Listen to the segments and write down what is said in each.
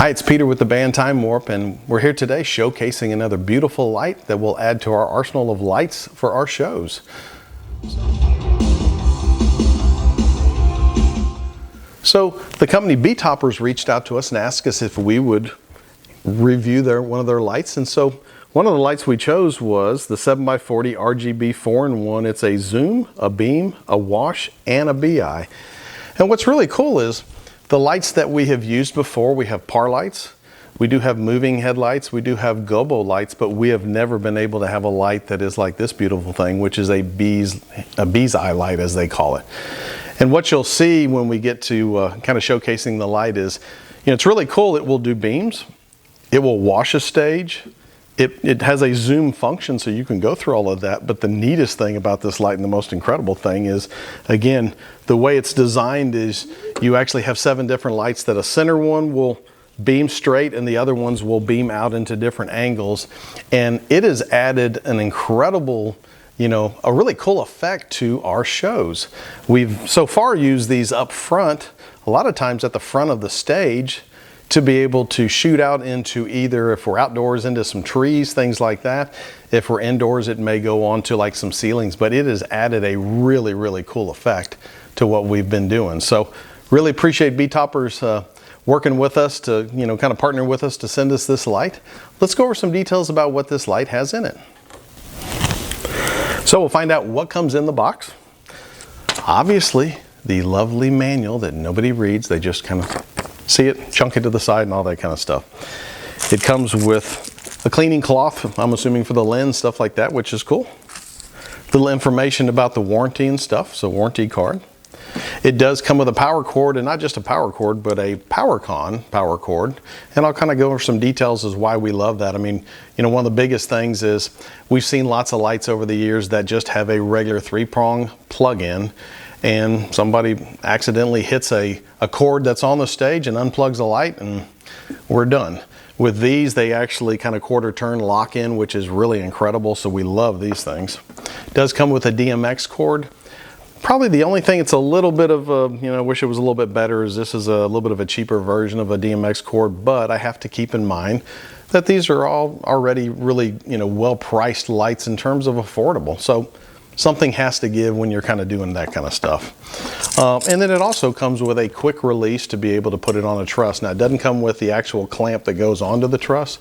Hi, it's Peter with the band Time Warp, and we're here today showcasing another beautiful light that will add to our arsenal of lights for our shows. So the company Betoppers reached out to us and asked us if we would review one of their lights, and so one of the lights we chose was the 7x40 RGB 4-in-1. It's a zoom, a beam, a wash, and a BI. And what's really cool is the lights that we have used before. We have par lights, we do have moving headlights, we do have gobo lights, but we have never been able to have a light that is like this beautiful thing, which is a bee's eye light, as they call it. And what you'll see when we get to kind of showcasing the light is, it's really cool. It will do beams, it will wash a stage, it has a zoom function, so you can go through all of that. But the neatest thing about this light, and the most incredible thing, is, again, the way it's designed is you actually have 7 different lights that a center one will beam straight and the other ones will beam out into different angles. And it has added an incredible, a really cool effect to our shows. We've so far used these up front, a lot of times at the front of the stage, to be able to shoot out into either, if we're outdoors, into some trees, things like that. If we're indoors, it may go on to like some ceilings, but it has added a really, really cool effect to what we've been doing. So really appreciate Betoppers working with us to, kind of partner with us to send us this light. Let's go over some details about what this light has in it. So we'll find out what comes in the box. Obviously, the lovely manual that nobody reads. They just kind of see it, chunk it to the side, and all that kind of stuff. It comes with a cleaning cloth, I'm assuming for the lens, stuff like that, which is cool. Little information about the warranty and stuff, so warranty card. It does come with a power cord, and not just a power cord, but a PowerCon power cord. And I'll kind of go over some details as why we love that. I mean, one of the biggest things is we've seen lots of lights over the years that just have a regular 3-prong plug-in, and somebody accidentally hits a cord that's on the stage and unplugs the light, and we're done. With these, they actually kind of quarter turn lock in, which is really incredible, so we love these things. It does come with a DMX cord. Probably the only thing it's a little bit of I wish it was a little bit better, is this is a little bit of a cheaper version of a DMX cord, but I have to keep in mind that these are all already really, well-priced lights in terms of affordable. So something has to give when you're kind of doing that kind of stuff. And then it also comes with a quick release to be able to put it on a truss. Now, it doesn't come with the actual clamp that goes onto the truss,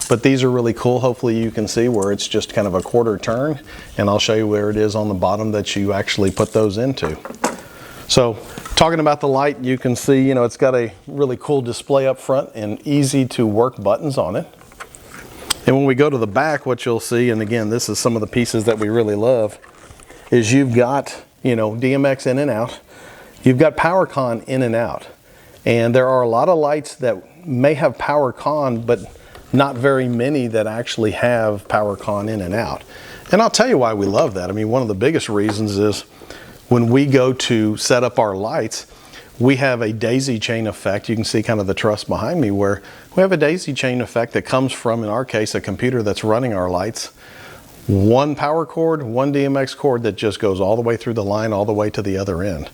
but these are really cool. Hopefully you can see where it's just kind of a quarter turn, and I'll show you where it is on the bottom that you actually put those into. So talking about the light, you can see, it's got a really cool display up front and easy to work buttons on it. And when we go to the back, what you'll see, and again, this is some of the pieces that we really love, is you've got, DMX in and out. You've got PowerCon in and out. And there are a lot of lights that may have PowerCon, but not very many that actually have PowerCon in and out. And I'll tell you why we love that. I mean, one of the biggest reasons is when we go to set up our lights, we have a daisy chain effect. You can see kind of the truss behind me, where we have a daisy chain effect that comes from, in our case, a computer that's running our lights. One power cord, one DMX cord that just goes all the way through the line, all the way to the other end.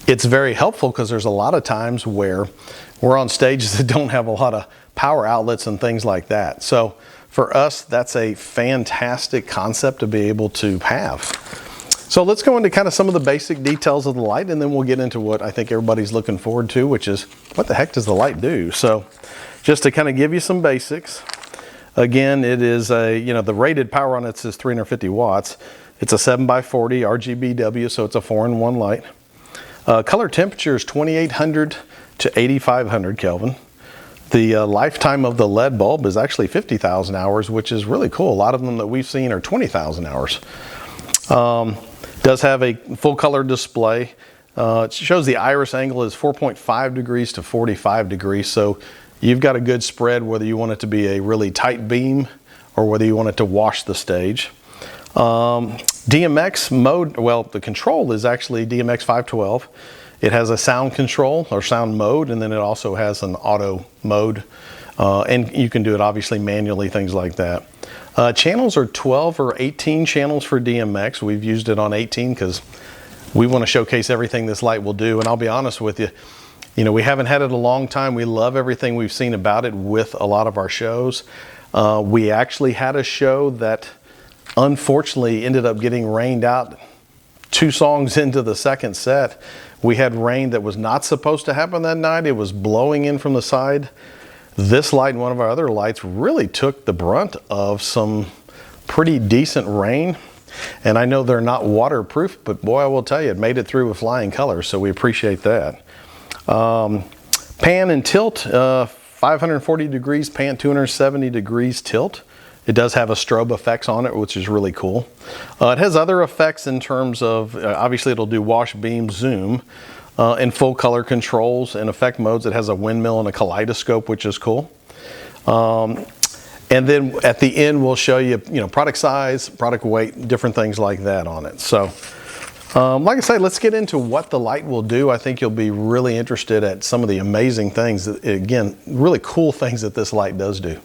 It's very helpful because there's a lot of times where we're on stages that don't have a lot of power outlets and things like that. So for us, that's a fantastic concept to be able to have. So let's go into kind of some of the basic details of the light, and then we'll get into what I think everybody's looking forward to, which is, what the heck does the light do? So just to kind of give you some basics. Again, it is the rated power on it is 350 watts. It's a 7x40 RGBW, so it's a 4-in-1 light. Color temperature is 2800 to 8500 Kelvin. The lifetime of the LED bulb is actually 50,000 hours, which is really cool. A lot of them that we've seen are 20,000 hours. Does have a full color display. It shows the iris angle is 4.5 degrees to 45 degrees, so you've got a good spread whether you want it to be a really tight beam or whether you want it to wash the stage. DMX mode, well, the control is actually DMX 512. It has a sound control or sound mode, and then it also has an auto mode. And you can do it obviously manually, things like that. Channels are 12 or 18 channels for DMX. We've used it on 18 because we want to showcase everything this light will do. And I'll be honest with you, You know, we haven't had it a long time. We love everything we've seen about it with a lot of our shows. We actually had a show that unfortunately ended up getting rained out 2 songs into the second set. We had rain that was not supposed to happen that night. It was blowing in from the side. This light and one of our other lights really took the brunt of some pretty decent rain. And I know they're not waterproof, but boy, I will tell you, it made it through with flying colors, so we appreciate that. Pan and tilt, 540 degrees pan, 270 degrees tilt. It does have a strobe effects on it, which is really cool. It has other effects in terms of, obviously it'll do wash, beam, zoom, and full color controls and effect modes. It has a windmill and a kaleidoscope, which is cool. And then at the end, we'll show you, product size, product weight, different things like that on it. So, like I say, let's get into what the light will do. I think you'll be really interested at some of the amazing things, that, again, really cool things that this light does do.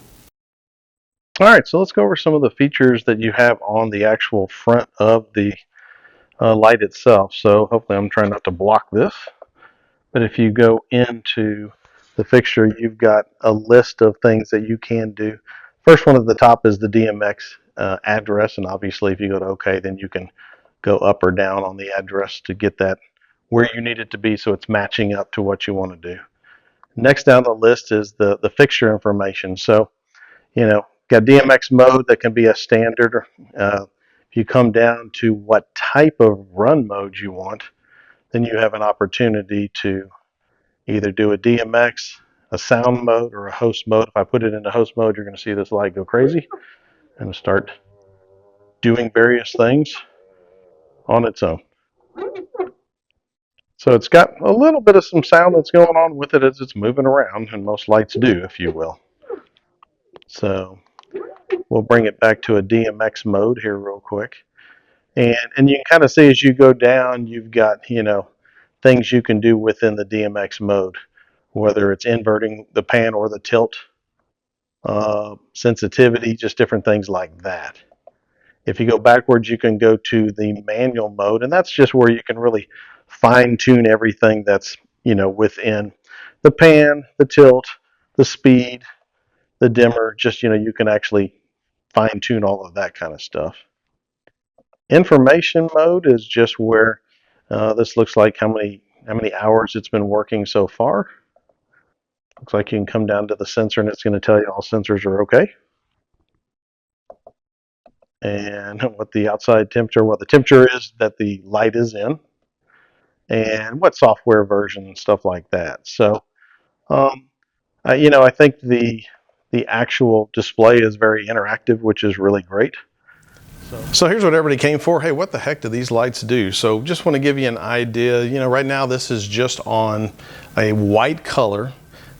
All right, so let's go over some of the features that you have on the actual front of the light itself. So hopefully I'm trying not to block this. But if you go into the fixture, you've got a list of things that you can do. First one at the top is the DMX address, and obviously if you go to OK, then you can go up or down on the address to get that where you need it to be so it's matching up to what you want to do. Next down the list is the fixture information. So, got DMX mode that can be a standard. If you come down to what type of run mode you want, then you have an opportunity to either do a DMX, a sound mode, or a host mode. If I put it into host mode, you're going to see this light go crazy and start doing various things on its own. So it's got a little bit of some sound that's going on with it as it's moving around, and most lights do, if you will. So we'll bring it back to a DMX mode here real quick. And you can kind of see as you go down, you've got, things you can do within the DMX mode, whether it's inverting the pan or the tilt, sensitivity, just different things like that. If you go backwards, you can go to the manual mode, and that's just where you can really fine-tune everything that's, within the pan, the tilt, the speed, the dimmer, just, you can actually fine-tune all of that kind of stuff. Information mode is just where this looks like how many hours it's been working so far. Looks like you can come down to the sensor and it's going to tell you all sensors are okay. And what the outside temperature, what the temperature is that the light is in, and what software version and stuff like that. So, I think the actual display is very interactive, which is really great. So here's what everybody came for. Hey, what the heck do these lights do? So just want to give you an idea. Right now this is just on a white color.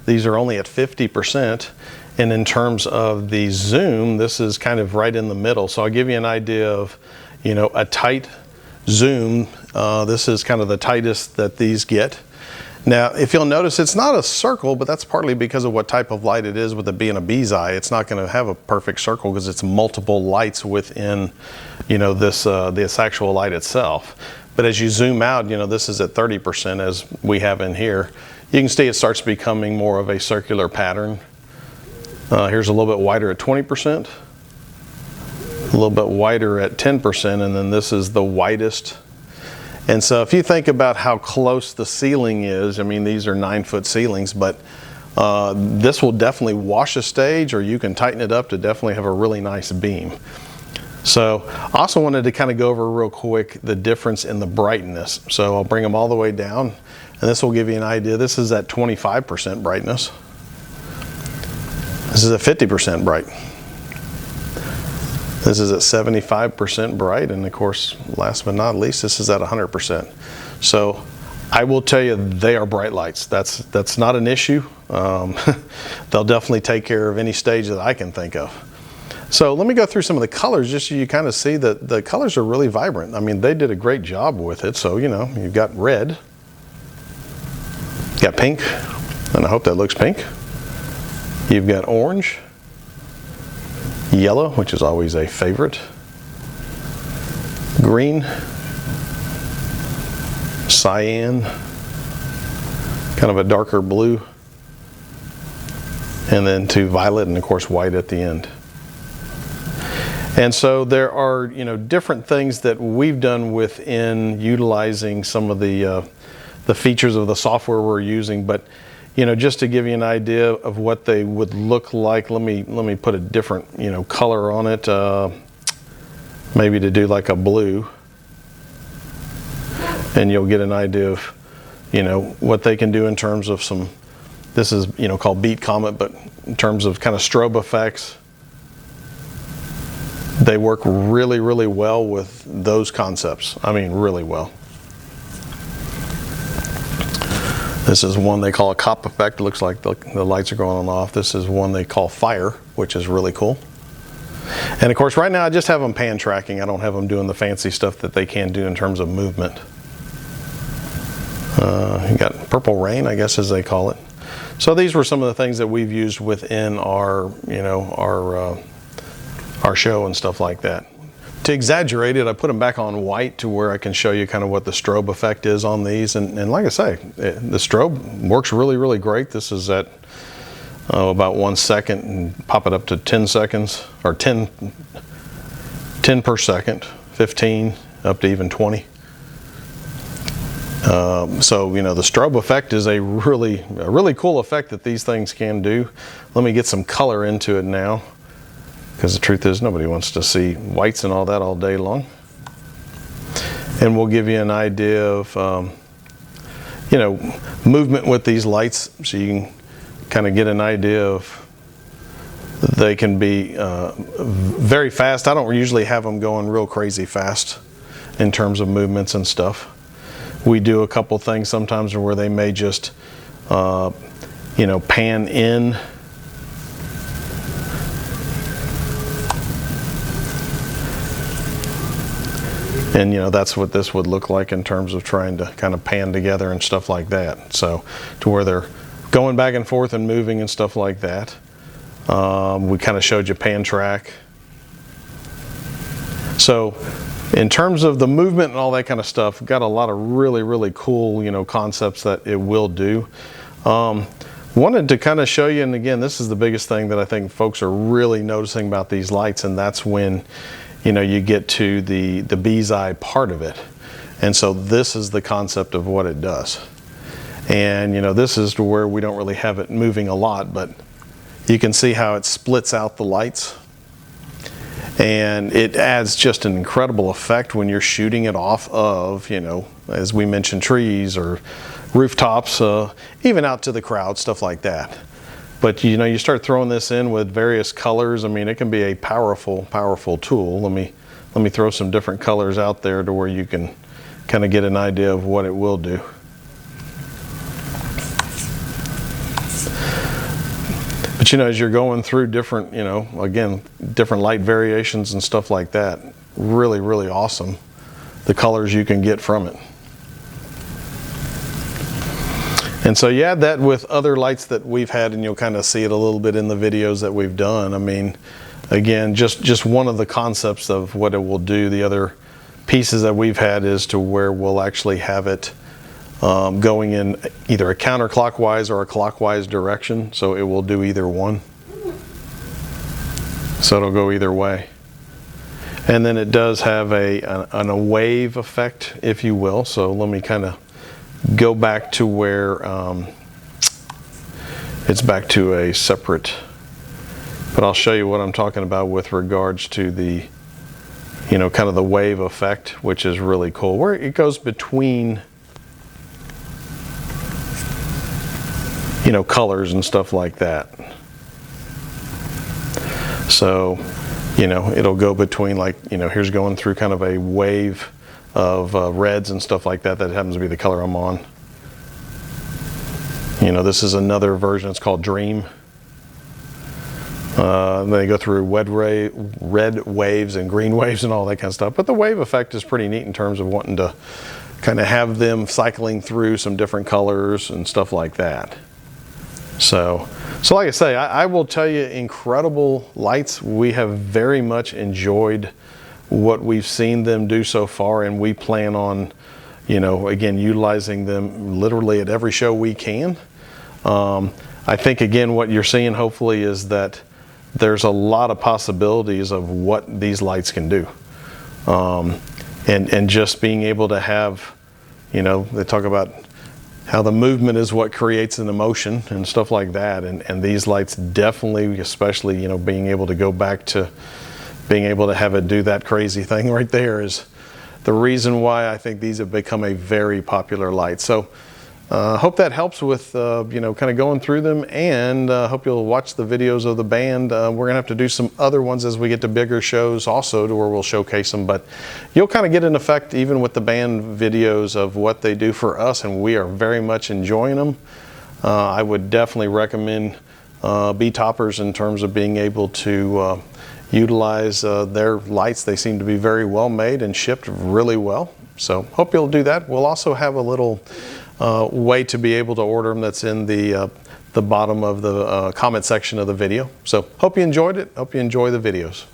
These are only at 50%. And in terms of the zoom, this is kind of right in the middle. So I'll give you an idea of, a tight zoom. This is kind of the tightest that these get. Now, if you'll notice, it's not a circle, but that's partly because of what type of light it is. With it being a bee's eye, it's not going to have a perfect circle because it's multiple lights within, this actual light itself. But as you zoom out, this is at 30% as we have in here. You can see it starts becoming more of a circular pattern. Here's a little bit wider at 20%, a little bit wider at 10%, and then this is the widest. And so if you think about how close the ceiling is, these are 9-foot ceilings, but this will definitely wash a stage, or you can tighten it up to definitely have a really nice beam. So I also wanted to kind of go over real quick the difference in the brightness. So I'll bring them all the way down, and this will give you an idea. This is at 25% brightness. This is at 50% bright. This is at 75% bright, and of course, last but not least, this is at 100%. So I will tell you, they are bright lights. That's not an issue. They'll definitely take care of any stage that I can think of. So let me go through some of the colors just so you kind of see that the colors are really vibrant. They did a great job with it. So, you've got red, you got pink, and I hope that looks pink. You've got orange, yellow, which is always a favorite, green, cyan, kind of a darker blue, and then to violet, and of course white at the end. And so there are, you know, different things that we've done within utilizing some of the features of the software we're using. But, you know, just to give you an idea of what they would look like, let me put a different, you know, color on it. Maybe to do like a blue, and you'll get an idea of, you know, what they can do in terms of some. This is, you know, called Beat Comet, but in terms of kind of strobe effects, they work really, really well with those concepts. I mean, really well. This is one they call a cop effect. It looks like the lights are going on and off. This is one they call fire, which is really cool. And of course, right now I just have them pan tracking. I don't have them doing the fancy stuff that they can do in terms of movement. You got purple rain, I guess, as they call it. So these were some of the things that we've used within our, you know, our show and stuff like that. To exaggerate it, I put them back on white to where I can show you kind of what the strobe effect is on these. And like I say, the strobe works really, really great. This is at about 1 second, and pop it up to 10 seconds, or 10 per second, 15, up to even 20. So, you know, the strobe effect is a really cool effect that these things can do. Let me get some color into it now, because the truth is nobody wants to see whites and all that all day long. And we'll give you an idea of, you know, movement with these lights, so you can kind of get an idea of, they can be very fast. I don't usually have them going real crazy fast in terms of movements and stuff. We do a couple things sometimes where they may just, you know, pan in. And, you know, that's what this would look like in terms of trying to kind of pan together and stuff like that. So to where they're going back and forth and moving and stuff like that. We kind of showed you pan track. So in terms of the movement and all that kind of stuff, got a lot of really, really cool, you know, concepts that it will do. Wanted to kind of show you, and again, this is the biggest thing that I think folks are really noticing about these lights, and that's when, you know, you get to the bee's eye part of it. And so this is the concept of what it does. And, you know, this is to where we don't really have it moving a lot, but you can see how it splits out the lights. And it adds just an incredible effect when you're shooting it off of, you know, as we mentioned, trees or rooftops, even out to the crowd, stuff like that. But, you know, you start throwing this in with various colors. I mean, it can be a powerful, powerful tool. Let me throw some different colors out there to where you can kind of get an idea of what it will do. But, you know, as you're going through different, you know, again, different light variations and stuff like that, really, really awesome, the colors you can get from it. And so you add that with other lights that we've had, and you'll kind of see it a little bit in the videos that we've done. I mean, again, just one of the concepts of what it will do. The other pieces that we've had is to where we'll actually have it going in either a counterclockwise or a clockwise direction, so it will do either one. So it'll go either way. And then it does have a wave effect, if you will. So let me kind of go back to where it's back to a separate, but I'll show you what I'm talking about with regards to the, you know, kind of the wave effect, which is really cool, where it goes between, you know, colors and stuff like that. So, you know, it'll go between, like, you know, here's going through kind of a wave of reds and stuff like that. That happens to be the color I'm on. You know, this is another version. It's called Dream. They go through red waves and green waves and all that kind of stuff. But the wave effect is pretty neat in terms of wanting to kind of have them cycling through some different colors and stuff like that. So like I say, I will tell you, incredible lights. We have very much enjoyed what we've seen them do so far, and we plan on, you know, again, utilizing them literally at every show we can. I think, again, what you're seeing hopefully is that there's a lot of possibilities of what these lights can do. And just being able to have, you know, they talk about how the movement is what creates an emotion and stuff like that. And these lights definitely, especially, you know, being able to go back to being able to have it do that crazy thing right there is the reason why I think these have become a very popular light. So hope that helps with, you know, kind of going through them, and hope you'll watch the videos of the band. We're gonna have to do some other ones as we get to bigger shows also, to where we'll showcase them, but you'll kind of get an effect even with the band videos of what they do for us, and we are very much enjoying them. I would definitely recommend Betoppers in terms of being able to utilize their lights. They seem to be very well made and shipped really well. So hope you'll do that. We'll also have a little way to be able to order them that's in the bottom of the comment section of the video. So hope you enjoyed it. Hope you enjoy the videos.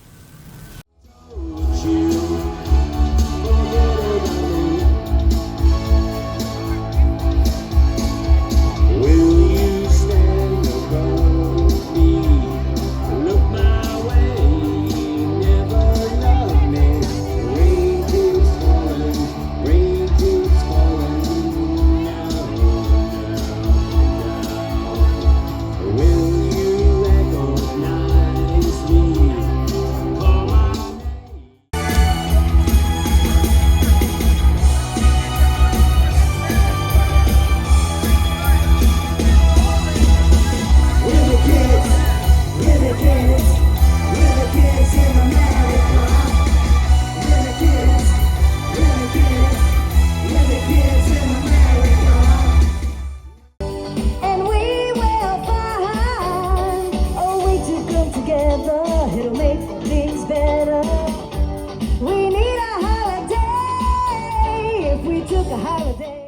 It'll make things better. We need a holiday if we took a holiday.